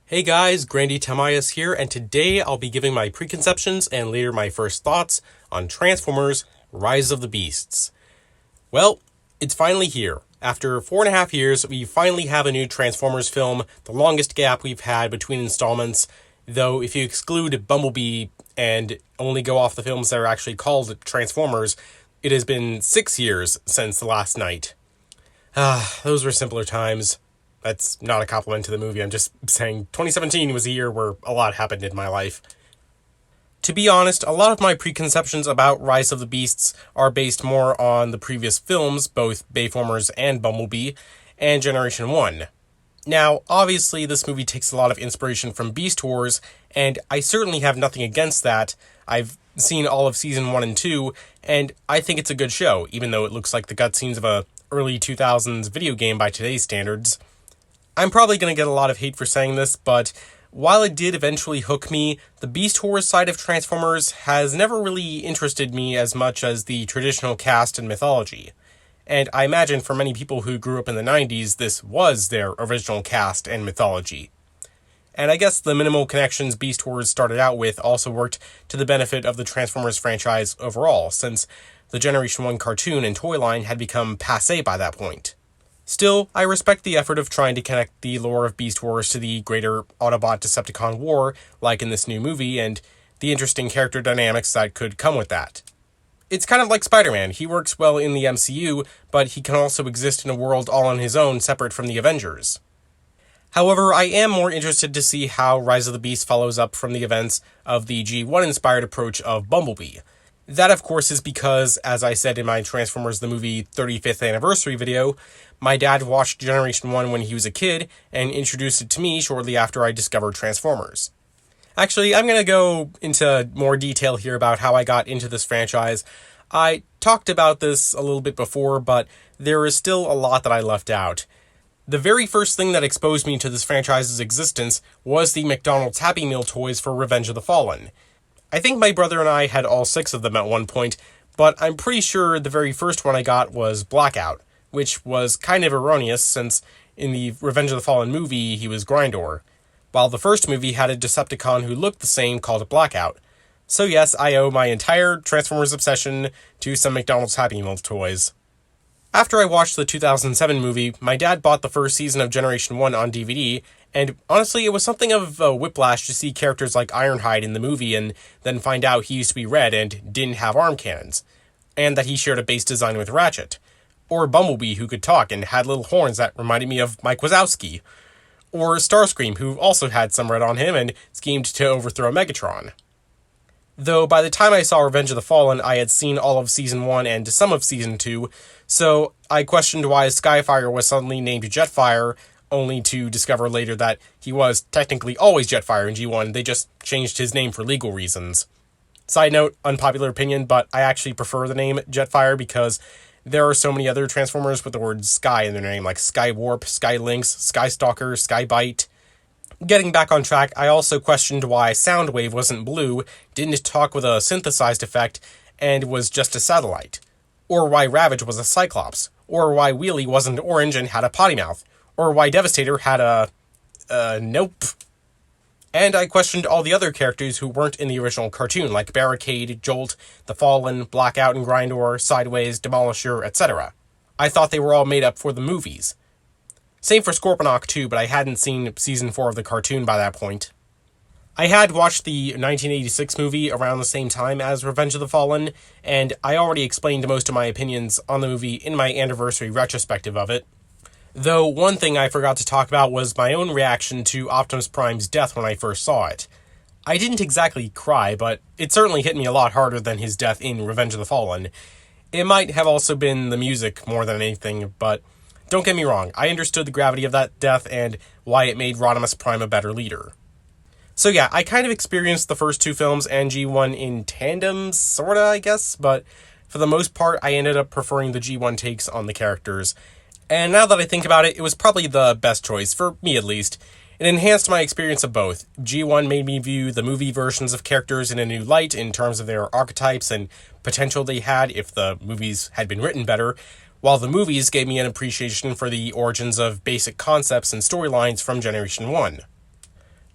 Hey guys, Grandy Tamayas here, and today I'll be giving my preconceptions and later my first thoughts on Transformers Rise of the Beasts. Well, it's finally here. After 4.5 years, we finally have a new Transformers film, the longest gap we've had between installments, though if you exclude Bumblebee and only go off the films that are actually called Transformers, it has been 6 years since the last night. Those were simpler times. That's not a compliment to the movie, I'm just saying 2017 was a year where a lot happened in my life. To be honest, a lot of my preconceptions about Rise of the Beasts are based more on the previous films, both Bayformers and Bumblebee, and Generation 1. Now, obviously, this movie takes a lot of inspiration from Beast Wars, and I certainly have nothing against that. I've seen all of Season 1 and 2, and I think it's a good show, even though it looks like the cutscenes of a early 2000s video game by today's standards. I'm probably going to get a lot of hate for saying this, but while it did eventually hook me, the Beast Wars side of Transformers has never really interested me as much as the traditional cast and mythology. And I imagine for many people who grew up in the 90s, this was their original cast and mythology. And I guess the minimal connections Beast Wars started out with also worked to the benefit of the Transformers franchise overall, since the Generation 1 cartoon and toy line had become passé by that point. Still, I respect the effort of trying to connect the lore of Beast Wars to the greater Autobot-Decepticon war, like in this new movie, and the interesting character dynamics that could come with that. It's kind of like Spider-Man. He works well in the MCU, but he can also exist in a world all on his own, separate from the Avengers. However, I am more interested to see how Rise of the Beast follows up from the events of the G1-inspired approach of Bumblebee. That, of course, is because, as I said in my Transformers the Movie 35th anniversary video, my dad watched Generation 1 when he was a kid and introduced it to me shortly after I discovered Transformers. Actually, I'm going to go into more detail here about how I got into this franchise. I talked about this a little bit before, but there is still a lot that I left out. The very first thing that exposed me to this franchise's existence was the McDonald's Happy Meal toys for Revenge of the Fallen. I think my brother and I had all 6 of them at one point, but I'm pretty sure the very first one I got was Blackout, which was kind of erroneous since in the Revenge of the Fallen movie he was Grindor, while the first movie had a Decepticon who looked the same called Blackout. So yes, I owe my entire Transformers obsession to some McDonald's Happy Meal toys. After I watched the 2007 movie, my dad bought the first season of Generation 1 on DVD, and honestly, it was something of a whiplash to see characters like Ironhide in the movie and then find out he used to be red and didn't have arm cannons, and that he shared a base design with Ratchet. Or Bumblebee, who could talk and had little horns that reminded me of Mike Wazowski. Or Starscream, who also had some red on him and schemed to overthrow Megatron. Though by the time I saw Revenge of the Fallen, I had seen all of Season 1 and some of Season 2, so I questioned why Skyfire was suddenly named Jetfire, only to discover later that he was technically always Jetfire in G1, they just changed his name for legal reasons. Side note, unpopular opinion, but I actually prefer the name Jetfire because there are so many other Transformers with the word Sky in their name, like Skywarp, Skylynx, Skystalker, Skybite. Getting back on track, I also questioned why Soundwave wasn't blue, didn't talk with a synthesized effect, and was just a satellite. Or why Ravage was a Cyclops. Or why Wheelie wasn't orange and had a potty mouth. Or why Devastator had nope. And I questioned all the other characters who weren't in the original cartoon, like Barricade, Jolt, The Fallen, Blackout and Grindor, Sideways, Demolisher, etc. I thought they were all made up for the movies. Same for Scorponok too, but I hadn't seen Season 4 of the cartoon by that point. I had watched the 1986 movie around the same time as Revenge of the Fallen, and I already explained most of my opinions on the movie in my anniversary retrospective of it. Though one thing I forgot to talk about was my own reaction to Optimus Prime's death when I first saw it. I didn't exactly cry, but it certainly hit me a lot harder than his death in Revenge of the Fallen. It might have also been the music more than anything, but don't get me wrong, I understood the gravity of that death and why it made Rodimus Prime a better leader. So yeah, I kind of experienced the first 2 films and G1 in tandem, sorta, I guess, but for the most part, I ended up preferring the G1 takes on the characters. And now that I think about it, it was probably the best choice, for me at least. It enhanced my experience of both. G1 made me view the movie versions of characters in a new light in terms of their archetypes and potential they had if the movies had been written better, while the movies gave me an appreciation for the origins of basic concepts and storylines from Generation 1.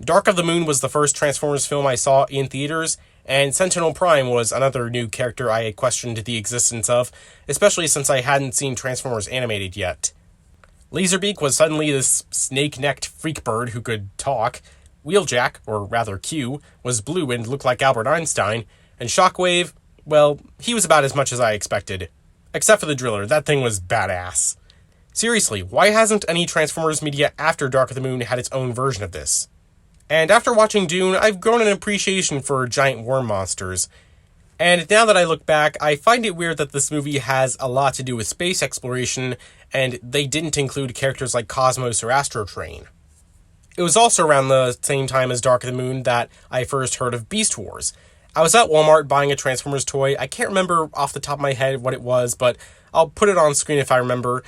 Dark of the Moon was the first Transformers film I saw in theaters, and Sentinel Prime was another new character I had questioned the existence of, especially since I hadn't seen Transformers animated yet. Laserbeak was suddenly this snake-necked freak bird who could talk. Wheeljack, or rather Q, was blue and looked like Albert Einstein, and Shockwave, well, he was about as much as I expected. Except for the Driller, that thing was badass. Seriously, why hasn't any Transformers media after Dark of the Moon had its own version of this? And after watching Dune, I've grown an appreciation for giant worm monsters. And now that I look back, I find it weird that this movie has a lot to do with space exploration, and they didn't include characters like Cosmos or Astrotrain. It was also around the same time as Dark of the Moon that I first heard of Beast Wars. I was at Walmart buying a Transformers toy. I can't remember off the top of my head what it was, but I'll put it on screen if I remember.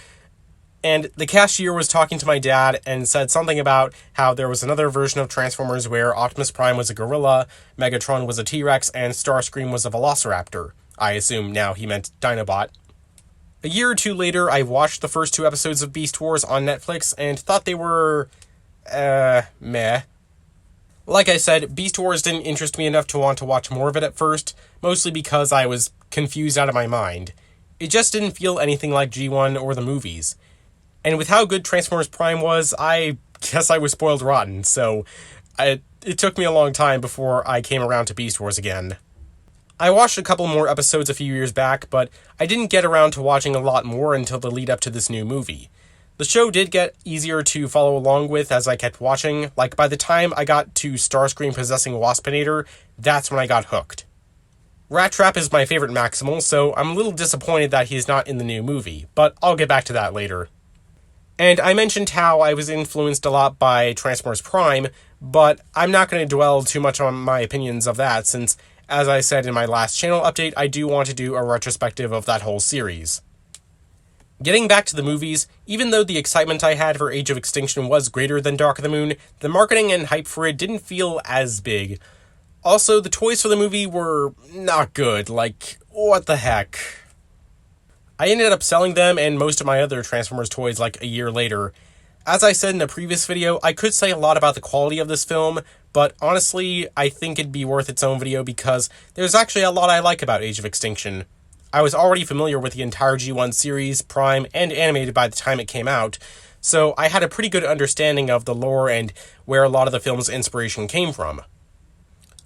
And the cashier was talking to my dad and said something about how there was another version of Transformers where Optimus Prime was a gorilla, Megatron was a T-Rex, and Starscream was a velociraptor. I assume now he meant Dinobot. A year or two later, I watched the first 2 episodes of Beast Wars on Netflix and thought they were... meh. Like I said, Beast Wars didn't interest me enough to want to watch more of it at first, mostly because I was confused out of my mind. It just didn't feel anything like G1 or the movies. And with how good Transformers Prime was, I guess I was spoiled rotten, so it took me a long time before I came around to Beast Wars again. I watched a couple more episodes a few years back, but I didn't get around to watching a lot more until the lead up to this new movie. The show did get easier to follow along with as I kept watching. Like, by the time I got to Starscream possessing Waspinator, that's when I got hooked. Rat Trap is my favorite Maximal, so I'm a little disappointed that he's not in the new movie, but I'll get back to that later. And I mentioned how I was influenced a lot by Transformers Prime, but I'm not going to dwell too much on my opinions of that since, as I said in my last channel update, I do want to do a retrospective of that whole series. Getting back to the movies, even though the excitement I had for Age of Extinction was greater than Dark of the Moon, the marketing and hype for it didn't feel as big. Also, the toys for the movie were not good, like, what the heck? I ended up selling them and most of my other Transformers toys like a year later. As I said in a previous video, I could say a lot about the quality of this film, but honestly, I think it'd be worth its own video because there's actually a lot I like about Age of Extinction. I was already familiar with the entire G1 series, Prime, and animated by the time it came out, so I had a pretty good understanding of the lore and where a lot of the film's inspiration came from.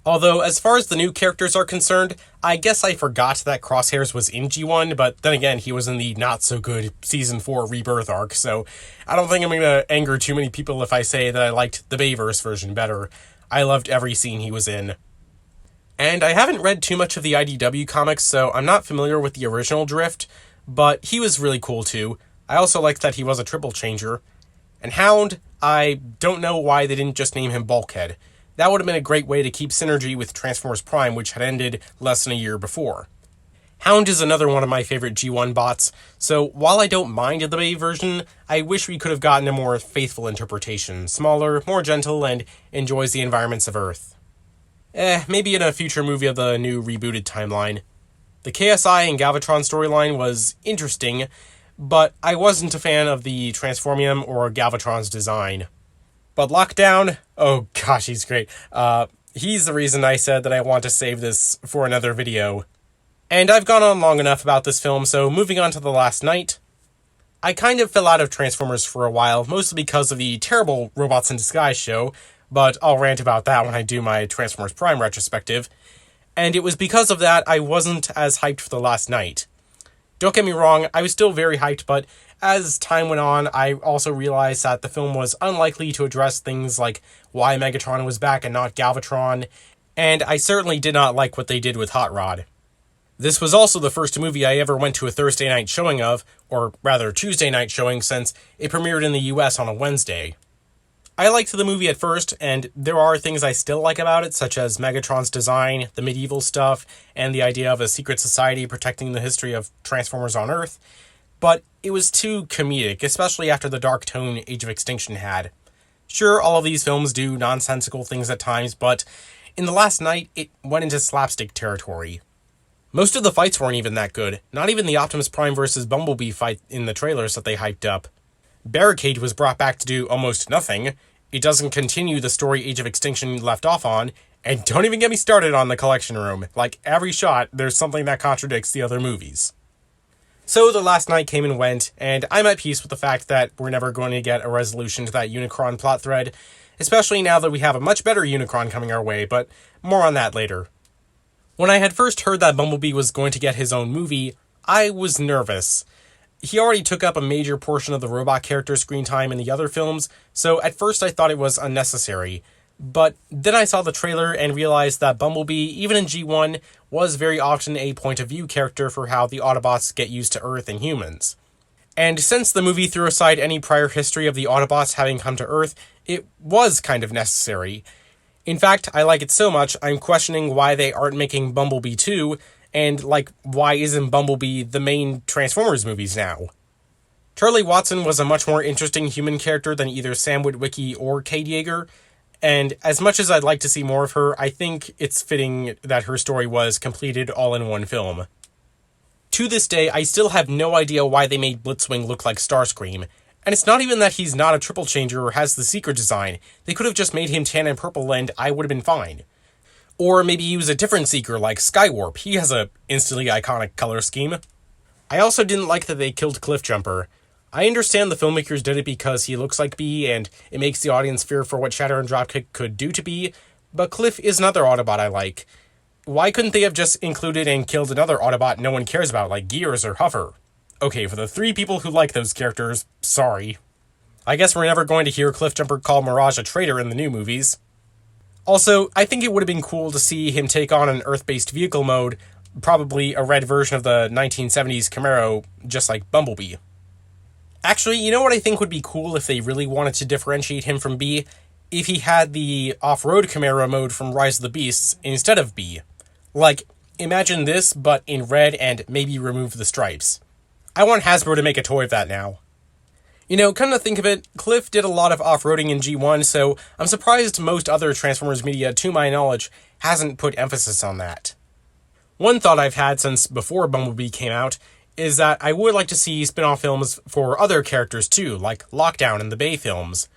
Although, as far as the new characters are concerned, I guess I forgot that Crosshairs was in G1, but then again, he was in the not-so-good Season 4 Rebirth arc, so I don't think I'm going to anger too many people if I say that I liked the Bayverse version better. I loved every scene he was in. And I haven't read too much of the IDW comics, so I'm not familiar with the original Drift, but he was really cool too. I also liked that he was a triple changer. And Hound, I don't know why they didn't just name him Bulkhead. That would have been a great way to keep synergy with Transformers Prime, which had ended less than a year before. Hound is another one of my favorite G1 bots, so while I don't mind the Bay version, I wish we could have gotten a more faithful interpretation, smaller, more gentle, and enjoys the environments of Earth. Maybe in a future movie of the new rebooted timeline. The KSI and Galvatron storyline was interesting, but I wasn't a fan of the Transformium or Galvatron's design. But Lockdown, oh gosh, he's great. He's the reason I said that I want to save this for another video. And I've gone on long enough about this film, so moving on to The Last Knight. I kind of fell out of Transformers for a while, mostly because of the terrible Robots in Disguise show, but I'll rant about that when I do my Transformers Prime retrospective. And it was because of that I wasn't as hyped for The Last Knight. Don't get me wrong, I was still very hyped, but as time went on, I also realized that the film was unlikely to address things like why Megatron was back and not Galvatron, and I certainly did not like what they did with Hot Rod. This was also the first movie I ever went to a Thursday night showing of, or rather Tuesday night showing since it premiered in the US on a Wednesday. I liked the movie at first, and there are things I still like about it, such as Megatron's design, the medieval stuff, and the idea of a secret society protecting the history of Transformers on Earth. But it was too comedic, especially after the dark tone Age of Extinction had. Sure, all of these films do nonsensical things at times, but in The Last Knight, it went into slapstick territory. Most of the fights weren't even that good, not even the Optimus Prime vs. Bumblebee fight in the trailers that they hyped up. Barricade was brought back to do almost nothing, it doesn't continue the story Age of Extinction left off on, and don't even get me started on the collection room. Like, every shot, there's something that contradicts the other movies. So the last night came and went, and I'm at peace with the fact that we're never going to get a resolution to that Unicron plot thread, especially now that we have a much better Unicron coming our way, but more on that later. When I had first heard that Bumblebee was going to get his own movie, I was nervous. He already took up a major portion of the robot character's screen time in the other films, so at first I thought it was unnecessary. But then I saw the trailer and realized that Bumblebee, even in G1, was very often a point-of-view character for how the Autobots get used to Earth and humans. And since the movie threw aside any prior history of the Autobots having come to Earth, it was kind of necessary. In fact, I like it so much, I'm questioning why they aren't making Bumblebee 2, and, why isn't Bumblebee the main Transformers movies now? Charlie Watson was a much more interesting human character than either Sam Witwicky or Kate Yeager, and as much as I'd like to see more of her, I think it's fitting that her story was completed all in one film. To this day, I still have no idea why they made Blitzwing look like Starscream, and it's not even that he's not a triple changer or has the secret design. They could have just made him tan and purple and I would have been fine. Or maybe he was a different Seeker like Skywarp. He has a instantly iconic color scheme. I also didn't like that they killed Cliffjumper. I understand the filmmakers did it because he looks like Bee, and it makes the audience fear for what Shatter and Dropkick could do to Bee, but Cliff is another Autobot I like. Why couldn't they have just included and killed another Autobot no one cares about, like Gears or Huffer? Okay, for the 3 people who like those characters, sorry. I guess we're never going to hear Cliffjumper call Mirage a traitor in the new movies. Also, I think it would have been cool to see him take on an Earth-based vehicle mode, probably a red version of the 1970s Camaro, just like Bumblebee. Actually, you know what I think would be cool if they really wanted to differentiate him from Bee? If he had the off-road Camaro mode from Rise of the Beasts instead of Bee. Imagine this, but in red and maybe remove the stripes. I want Hasbro to make a toy of that now. Come to think of it, Cliff did a lot of off-roading in G1, so I'm surprised most other Transformers media, to my knowledge, hasn't put emphasis on that. One thought I've had since before Bumblebee came out is that I would like to see spin-off films for other characters too, like Lockdown in the Bay films.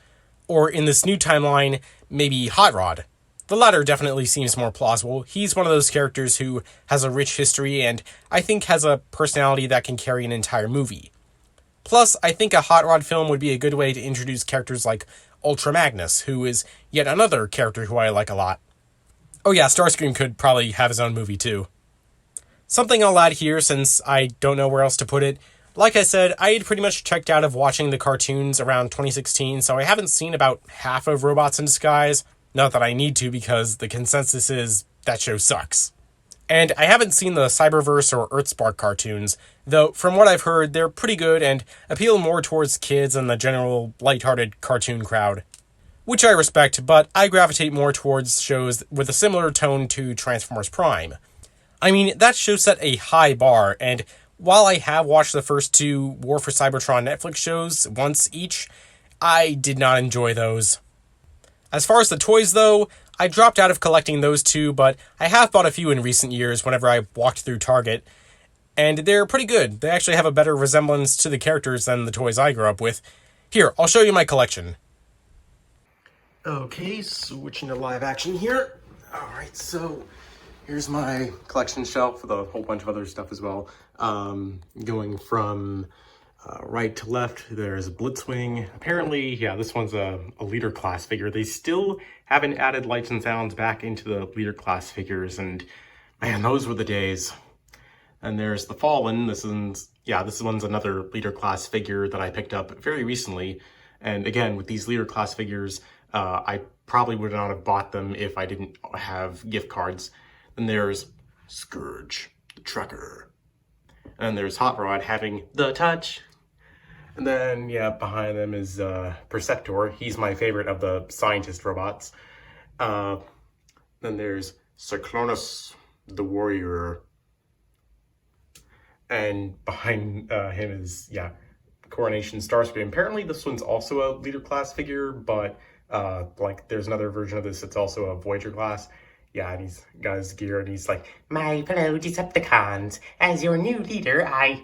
Or in this new timeline, maybe Hot Rod. The latter definitely seems more plausible. He's one of those characters who has a rich history and I think has a personality that can carry an entire movie. Plus, I think a Hot Rod film would be a good way to introduce characters like Ultra Magnus, who is yet another character who I like a lot. Oh yeah, Starscream could probably have his own movie too. Something I'll add here, since I don't know where else to put it. Like I said, I had pretty much checked out of watching the cartoons around 2016, so I haven't seen about half of Robots in Disguise. Not that I need to, because the consensus is that show sucks. And I haven't seen the Cyberverse or Earthspark cartoons, though from what I've heard, they're pretty good and appeal more towards kids and the general lighthearted cartoon crowd. Which I respect, but I gravitate more towards shows with a similar tone to Transformers Prime. I mean, that show set a high bar, and while I have watched the first 2 War for Cybertron Netflix shows once each, I did not enjoy those. As far as the toys, though, I dropped out of collecting those 2, but I have bought a few in recent years whenever I walked through Target, and they're pretty good. They actually have a better resemblance to the characters than the toys I grew up with. Here, I'll show you my collection. Okay, switching to live action here. Alright, so here's my collection shelf with a whole bunch of other stuff as well. Going from right to left, there's Blitzwing. Apparently, yeah, this one's a leader class figure. They still haven't added lights and sounds back into the leader class figures, and man, those were the days. And there's the Fallen. This one's another leader class figure that I picked up very recently. And again, with these leader class figures, I probably would not have bought them if I didn't have gift cards. Then there's Scourge, the trucker. And there's Hot Rod having the touch. And then, yeah, behind them is Perceptor. He's my favorite of the scientist robots. Then there's Cyclonus, the warrior. And behind him is, yeah, Coronation Starscream. Apparently this one's also a leader class figure, but there's another version of this that's also a Voyager class. Yeah, and he's got his gear, and he's like, "My fellow Decepticons, as your new leader, I..."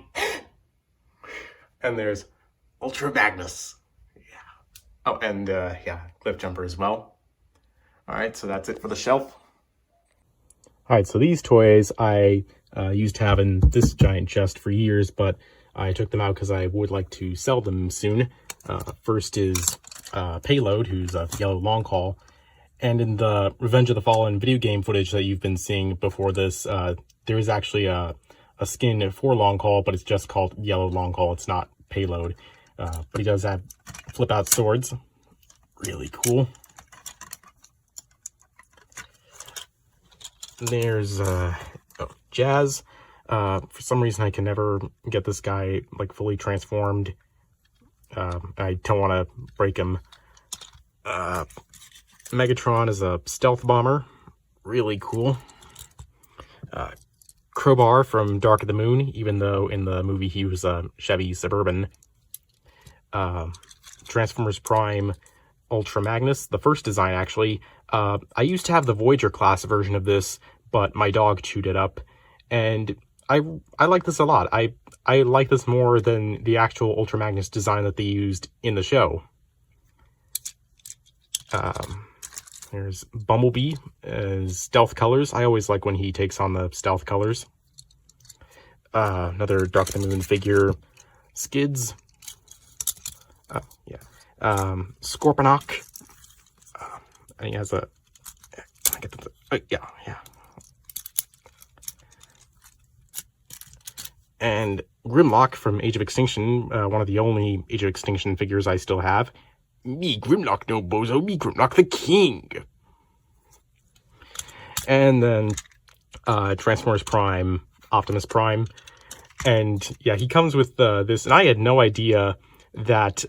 And there's Ultra Magnus. Yeah. Oh, and yeah, cliff jumper as well. All right, so that's it for the shelf. All right, so these toys I used to have in this giant chest for years, but I took them out because I would like to sell them soon. First is Payload, who's a yellow long haul. And in the Revenge of the Fallen video game footage that you've been seeing before this, there is actually a skin for long haul, but it's just called yellow long haul. It's not Payload. But he does have flip out swords. Really cool. There's Jazz. For some reason I can never get this guy like fully transformed. I don't want to break him. Megatron is a stealth bomber. Really cool. Crowbar from Dark of the Moon, even though in the movie he was a Chevy Suburban. Transformers Prime Ultra Magnus, the first design actually. I used to have the Voyager class version of this, but my dog chewed it up, and I like this a lot. I like this more than the actual Ultra Magnus design that they used in the show. There's Bumblebee as stealth colors. I always like when he takes on the stealth colors. Another Dark of the Moon figure. Skids. Oh, yeah. Scorponok. I think he has a... I get the, yeah. And Grimlock from Age of Extinction, one of the only Age of Extinction figures I still have. Me, Grimlock no bozo, me, Grimlock the king. And then Transformers Prime, Optimus Prime. And yeah, he comes with this, and I had no idea that,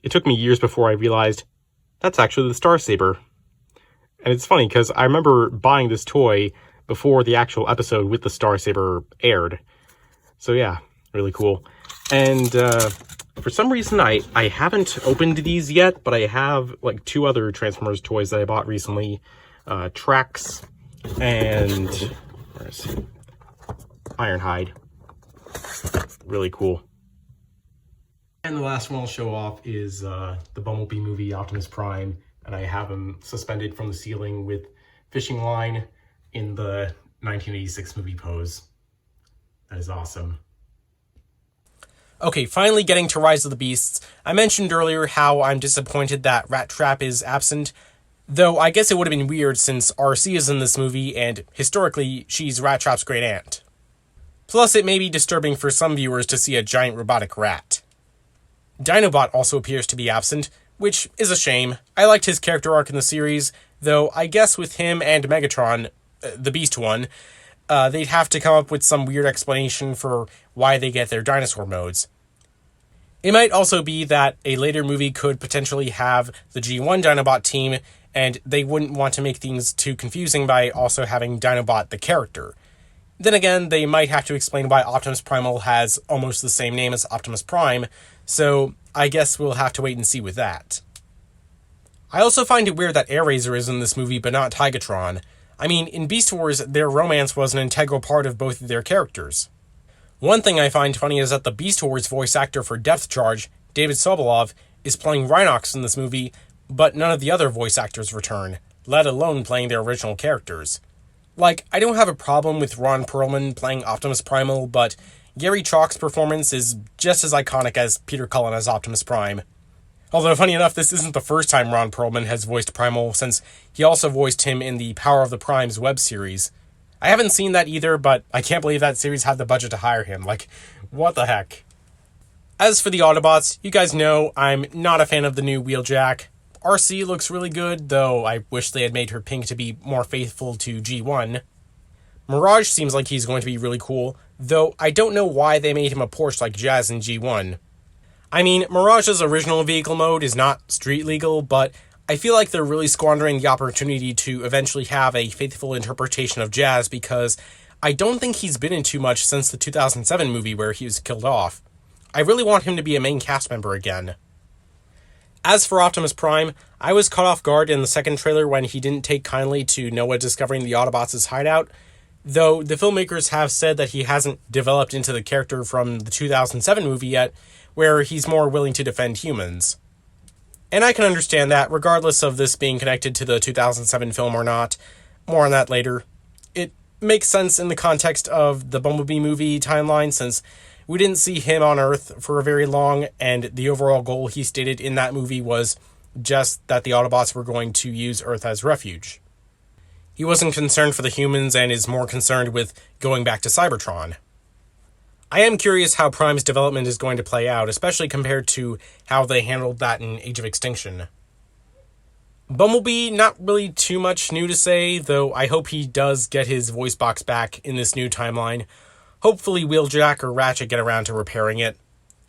it took me years before I realized that's actually the Star Saber. And it's funny, because I remember buying this toy before the actual episode with the Star Saber aired. So yeah, really cool. And for some reason, I haven't opened these yet, but I have like two other Transformers toys that I bought recently. Trax and where's Ironhide. Really cool. And the last one I'll show off is the Bumblebee movie, Optimus Prime. And I have him suspended from the ceiling with fishing line in the 1986 movie pose. That is awesome. Okay, finally getting to Rise of the Beasts. I mentioned earlier how I'm disappointed that Rat Trap is absent, though I guess it would have been weird since RC is in this movie and historically she's Rat Trap's great aunt. Plus it may be disturbing for some viewers to see a giant robotic rat. Dinobot also appears to be absent, which is a shame. I liked his character arc in the series, though I guess with him and Megatron, the Beast one, they'd have to come up with some weird explanation for why they get their dinosaur modes. It might also be that a later movie could potentially have the G1 Dinobot team, and they wouldn't want to make things too confusing by also having Dinobot the character. Then again, they might have to explain why Optimus Primal has almost the same name as Optimus Prime, so I guess we'll have to wait and see with that. I also find it weird that Airazor is in this movie but not Tigatron. I mean, in Beast Wars, their romance was an integral part of both of their characters. One thing I find funny is that the Beast Wars voice actor for Depth Charge, David Sobolov, is playing Rhinox in this movie, but none of the other voice actors return, let alone playing their original characters. Like, I don't have a problem with Ron Perlman playing Optimus Primal, but Gary Chalk's performance is just as iconic as Peter Cullen as Optimus Prime. Although, funny enough, this isn't the first time Ron Perlman has voiced Primal, since he also voiced him in the Power of the Primes web series. I haven't seen that either, but I can't believe that series had the budget to hire him. Like, what the heck? As for the Autobots, you guys know I'm not a fan of the new Wheeljack. RC looks really good, though I wish they had made her pink to be more faithful to G1. Mirage seems like he's going to be really cool, though I don't know why they made him a Porsche like Jazz in G1. I mean, Mirage's original vehicle mode is not street legal, but I feel like they're really squandering the opportunity to eventually have a faithful interpretation of Jazz because I don't think he's been in too much since the 2007 movie where he was killed off. I really want him to be a main cast member again. As for Optimus Prime, I was caught off guard in the second trailer when he didn't take kindly to Noah discovering the Autobots' hideout, though the filmmakers have said that he hasn't developed into the character from the 2007 movie yet, where he's more willing to defend humans. And I can understand that, regardless of this being connected to the 2007 film or not. More on that later. It makes sense in the context of the Bumblebee movie timeline, since we didn't see him on Earth for very long, and the overall goal he stated in that movie was just that the Autobots were going to use Earth as refuge. He wasn't concerned for the humans and is more concerned with going back to Cybertron. I am curious how Prime's development is going to play out, especially compared to how they handled that in Age of Extinction. Bumblebee, not really too much new to say, though I hope he does get his voice box back in this new timeline. Hopefully Wheeljack or Ratchet get around to repairing it.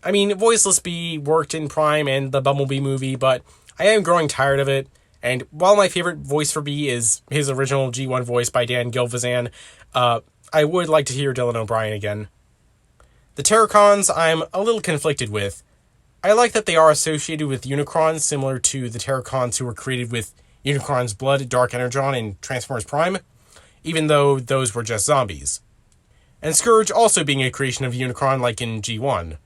I mean, Voiceless Bee worked in Prime and the Bumblebee movie, but I am growing tired of it, and while my favorite voice for Bee is his original G1 voice by Dan Gilvezan, I would like to hear Dylan O'Brien again. The Terracons I'm a little conflicted with. I like that they are associated with Unicron, similar to the Terracons who were created with Unicron's blood, Dark Energon, in Transformers Prime, even though those were just zombies. And Scourge also being a creation of Unicron like in G1.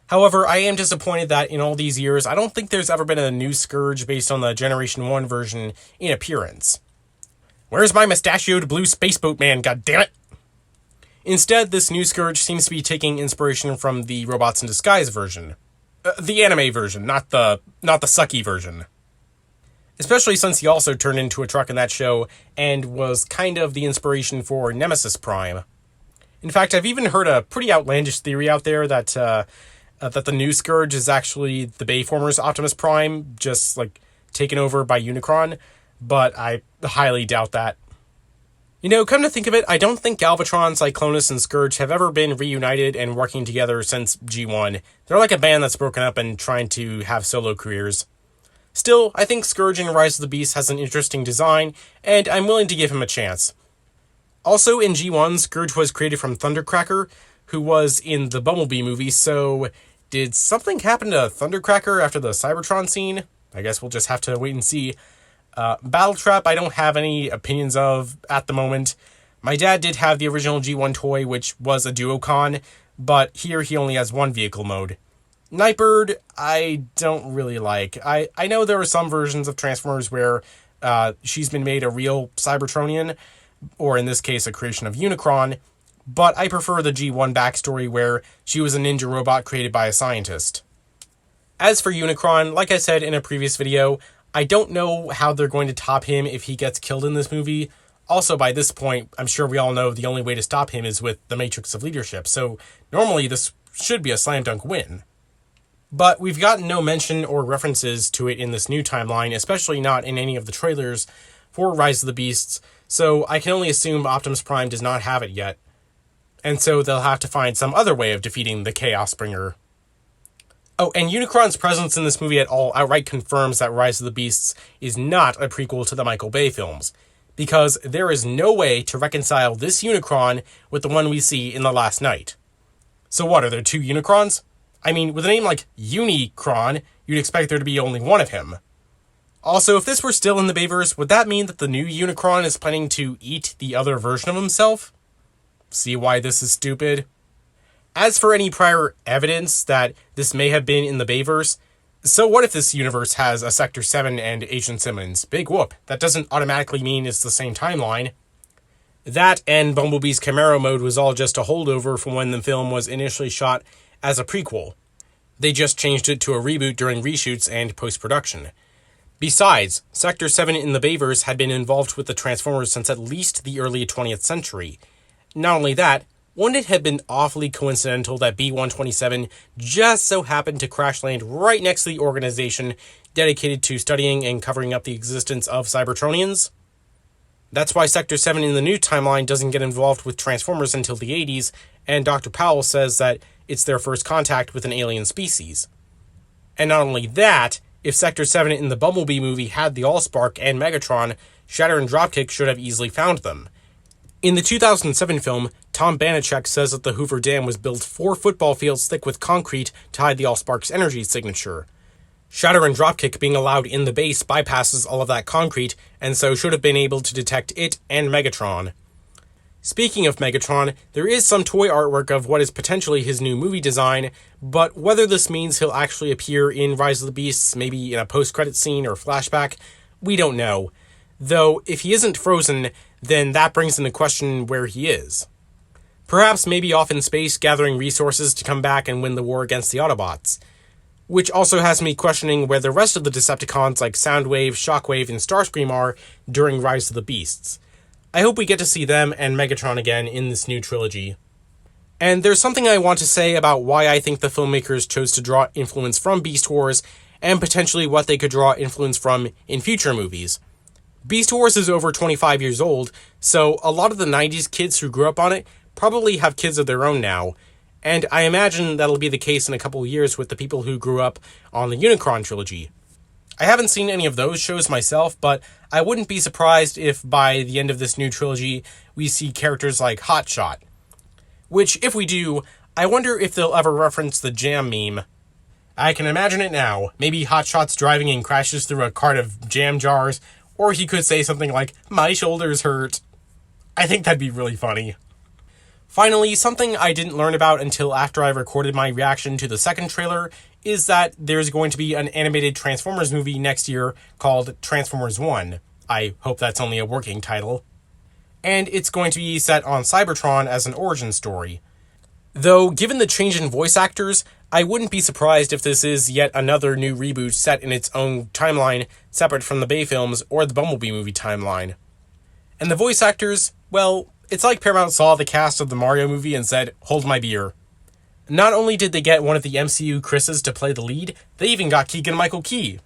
However, I am disappointed that in all these years, I don't think there's ever been a new Scourge based on the Generation 1 version in appearance. Where's my mustachioed blue spaceboat man, goddammit? Instead, this new Scourge seems to be taking inspiration from the Robots in Disguise version. The anime version, not the sucky version. Especially since he also turned into a truck in that show, and was kind of the inspiration for Nemesis Prime. In fact, I've even heard a pretty outlandish theory out there that the new Scourge is actually the Bayformers Optimus Prime, just, taken over by Unicron, but I highly doubt that. Come to think of it, I don't think Galvatron, Cyclonus, and Scourge have ever been reunited and working together since G1. They're like a band that's broken up and trying to have solo careers. Still, I think Scourge in Rise of the Beast has an interesting design, and I'm willing to give him a chance. Also, in G1, Scourge was created from Thundercracker, who was in the Bumblebee movie, so did something happen to Thundercracker after the Cybertron scene? I guess we'll just have to wait and see. Battletrap, I don't have any opinions of at the moment. My dad did have the original G1 toy, which was a Duocon, but here he only has one vehicle mode. Nightbird, I don't really like. I know there are some versions of Transformers where she's been made a real Cybertronian, or in this case, a creation of Unicron, but I prefer the G1 backstory where she was a ninja robot created by a scientist. As for Unicron, like I said in a previous video, I don't know how they're going to top him if he gets killed in this movie. Also, by this point, I'm sure we all know the only way to stop him is with the Matrix of Leadership, so normally this should be a slam dunk win. But we've gotten no mention or references to it in this new timeline, especially not in any of the trailers for Rise of the Beasts, so I can only assume Optimus Prime does not have it yet. And so they'll have to find some other way of defeating the Chaos Bringer. Oh, and Unicron's presence in this movie at all outright confirms that Rise of the Beasts is not a prequel to the Michael Bay films, because there is no way to reconcile this Unicron with the one we see in The Last Knight. So what, are there two Unicrons? I mean, with a name like Unicron, you'd expect there to be only one of him. Also, if this were still in the Bayverse, would that mean that the new Unicron is planning to eat the other version of himself? See why this is stupid? As for any prior evidence that this may have been in the Bayverse, so what if this universe has a Sector 7 and Agent Simmons? Big whoop. That doesn't automatically mean it's the same timeline. That and Bumblebee's Camaro mode was all just a holdover from when the film was initially shot as a prequel. They just changed it to a reboot during reshoots and post-production. Besides, Sector 7 in the Bayverse had been involved with the Transformers since at least the early 20th century. Not only that, wouldn't it have been awfully coincidental that B-127 just so happened to crash land right next to the organization dedicated to studying and covering up the existence of Cybertronians? That's why Sector 7 in the new timeline doesn't get involved with Transformers until the 80s, and Dr. Powell says that it's their first contact with an alien species. And not only that, if Sector 7 in the Bumblebee movie had the Allspark and Megatron, Shatter and Dropkick should have easily found them. In the 2007 film, Tom Banachek says that the Hoover Dam was built 4 football fields thick with concrete to hide the Allspark's energy signature. Shatter and Dropkick being allowed in the base bypasses all of that concrete, and so should have been able to detect it and Megatron. Speaking of Megatron, there is some toy artwork of what is potentially his new movie design, but whether this means he'll actually appear in Rise of the Beasts, maybe in a post-credit scene or flashback, we don't know. Though, if he isn't frozen, then that brings into question where he is. Perhaps maybe off in space gathering resources to come back and win the war against the Autobots. Which also has me questioning where the rest of the Decepticons like Soundwave, Shockwave, and Starscream are during Rise of the Beasts. I hope we get to see them and Megatron again in this new trilogy. And there's something I want to say about why I think the filmmakers chose to draw influence from Beast Wars, and potentially what they could draw influence from in future movies. Beast Wars is over 25 years old, so a lot of the 90s kids who grew up on it probably have kids of their own now, and I imagine that'll be the case in a couple of years with the people who grew up on the Unicron trilogy. I haven't seen any of those shows myself, but I wouldn't be surprised if by the end of this new trilogy we see characters like Hotshot. Which, if we do, I wonder if they'll ever reference the jam meme. I can imagine it now. Maybe Hotshot's driving and crashes through a cart of jam jars, or he could say something like, "My shoulders hurt." I think that'd be really funny. Finally, something I didn't learn about until after I recorded my reaction to the second trailer is that there's going to be an animated Transformers movie next year called Transformers 1. I hope that's only a working title. And it's going to be set on Cybertron as an origin story. Though, given the change in voice actors, I wouldn't be surprised if this is yet another new reboot set in its own timeline, separate from the Bay films or the Bumblebee movie timeline. And the voice actors, well, it's like Paramount saw the cast of the Mario movie and said, "Hold my beer." Not only did they get one of the MCU Chris's to play the lead, they even got Keegan-Michael Key.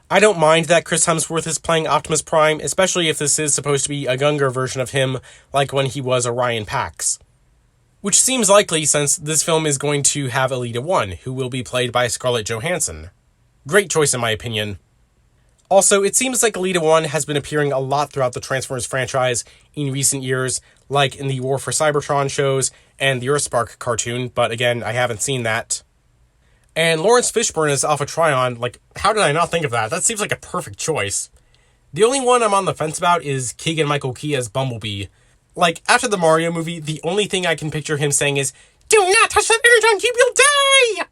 I don't mind that Chris Hemsworth is playing Optimus Prime, especially if this is supposed to be a younger version of him, like when he was Orion Pax. Which seems likely since this film is going to have Elita 1, who will be played by Scarlett Johansson. Great choice in my opinion. Also, it seems like Elita 1 has been appearing a lot throughout the Transformers franchise in recent years, like in the War for Cybertron shows and the Earthspark cartoon, but again, I haven't seen that. And Lawrence Fishburne as Alpha Trion, how did I not think of that? That seems like a perfect choice. The only one I'm on the fence about is Keegan-Michael Key as Bumblebee. After the Mario movie, the only thing I can picture him saying is, "Do not touch that energon cube, you'll die!"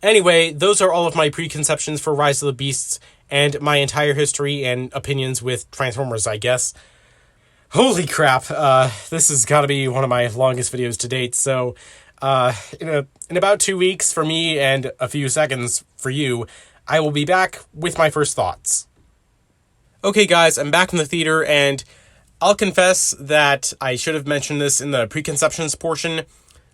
Anyway, those are all of my preconceptions for Rise of the Beasts, and my entire history and opinions with Transformers, I guess. Holy crap, this has got to be one of my longest videos to date, so in about 2 weeks for me and a few seconds for you, I will be back with my first thoughts. Okay guys, I'm back in the theater, and I'll confess that I should have mentioned this in the preconceptions portion,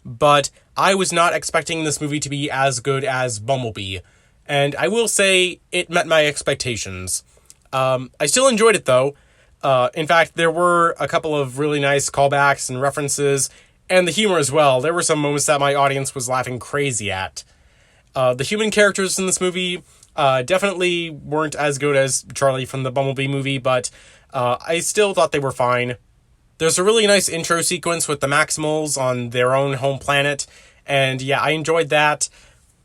but I was not expecting this movie to be as good as Bumblebee. And I will say it met my expectations. I still enjoyed it though. In fact, there were a couple of really nice callbacks and references, and the humor as well. There were some moments that my audience was laughing crazy at. The human characters in this movie definitely weren't as good as Charlie from the Bumblebee movie, but I still thought they were fine. There's a really nice intro sequence with the Maximals on their own home planet, and yeah, I enjoyed that.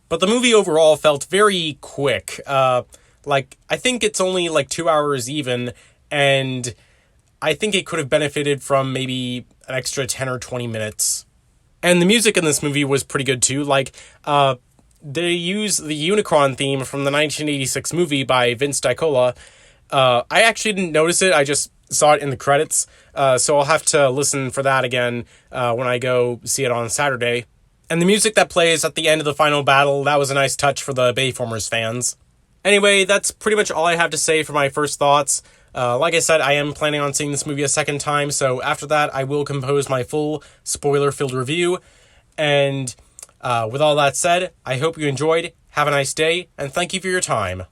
But the movie overall felt very quick. I think it's only 2 hours even, and I think it could have benefited from maybe an extra 10 or 20 minutes. And the music in this movie was pretty good too. They use the Unicron theme from the 1986 movie by Vince DiCola. I actually didn't notice it, I just saw it in the credits, so I'll have to listen for that again when I go see it on Saturday. And the music that plays at the end of the final battle, that was a nice touch for the Bayformers fans. Anyway, that's pretty much all I have to say for my first thoughts. Like I said, I am planning on seeing this movie a second time, so after that, I will compose my full spoiler-filled review. And with all that said, I hope you enjoyed, have a nice day, and thank you for your time.